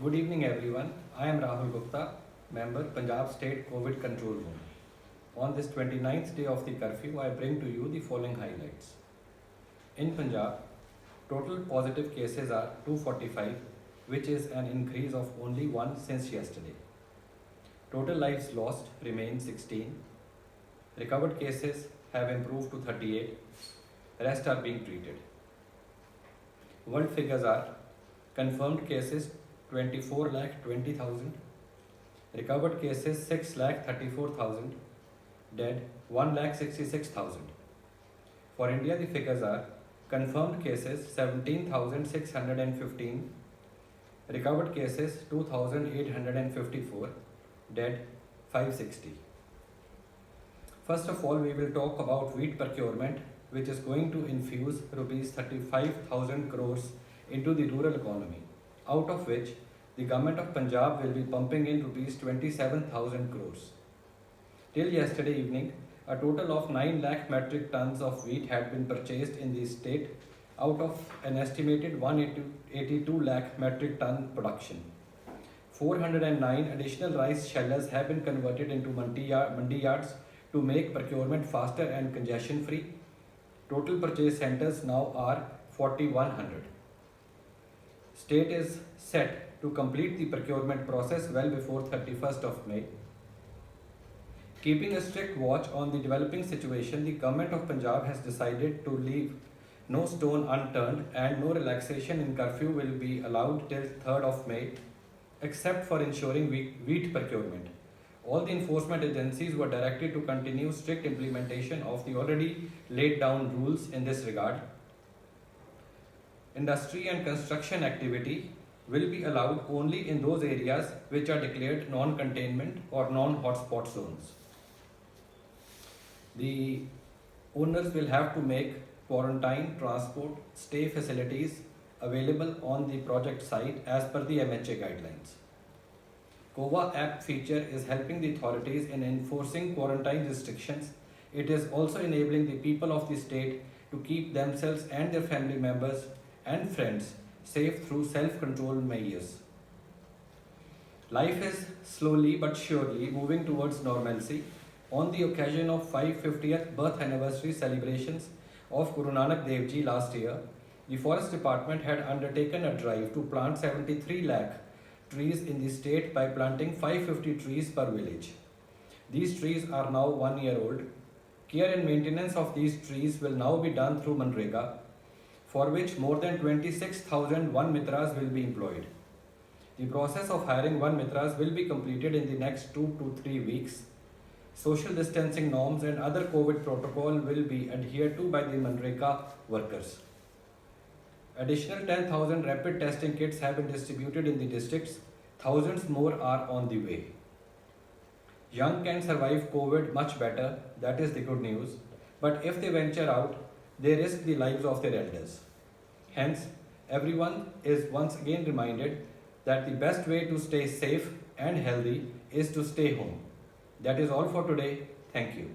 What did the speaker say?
Good evening, everyone. I am Rahul Gupta, member Punjab State COVID Control Room. On this 29th day of the curfew, I bring to you the following highlights. In Punjab, total positive cases are 245, which is an increase of only one since yesterday. Total lives lost remain 16. Recovered cases have improved to 38. Rest are being treated. World figures are confirmed cases 24,20,000, recovered cases 6,34,000, dead 1,66,000. For India, the figures are confirmed cases 17,615, recovered cases 2,854, dead 560. First of all, we will talk about wheat procurement, which is going to infuse rupees 35,000 crores into the rural economy, out of which the government of Punjab will be pumping in rupees 27,000 crores. Till yesterday evening, a total of 9 lakh metric tons of wheat had been purchased in the state out of an estimated 182 lakh metric ton production. 409 additional rice shellers have been converted into mandi yards to make procurement faster and congestion free. Total purchase centers now are 4,100. State is set to complete the procurement process well before 31st of May. Keeping a strict watch on the developing situation, the government of Punjab has decided to leave no stone unturned and no relaxation in curfew will be allowed till 3rd of May, except for ensuring wheat procurement. All the enforcement agencies were directed to continue strict implementation of the already laid down rules in this regard. Industry and construction activity will be allowed only in those areas which are declared non-containment or non-hotspot zones. The owners will have to make quarantine, transport, stay facilities available on the project site as per the MHA guidelines. COVA app feature is helping the authorities in enforcing quarantine restrictions. It is also enabling the people of the state to keep themselves and their family members and friends safe through self-control measures. Life is slowly but surely moving towards normalcy. On the occasion of 550th birth anniversary celebrations of Guru Nanak Dev Ji last year, the Forest Department had undertaken a drive to plant 73 lakh trees in the state by planting 550 trees per village. These trees are now 1 year old. Care and maintenance of these trees will now be done through Manrega, for which more than 26,000 Van Mitras will be employed. The process of hiring Van Mitras will be completed in the next 2 to 3 weeks. Social distancing norms and other COVID protocol will be adhered to by the Manrega workers. Additional 10,000 rapid testing kits have been distributed in the districts. Thousands more are on the way. Young can survive COVID much better, that is the good news. But if they venture out, they risk the lives of their elders. Hence, everyone is once again reminded that the best way to stay safe and healthy is to stay home. That is all for today. Thank you.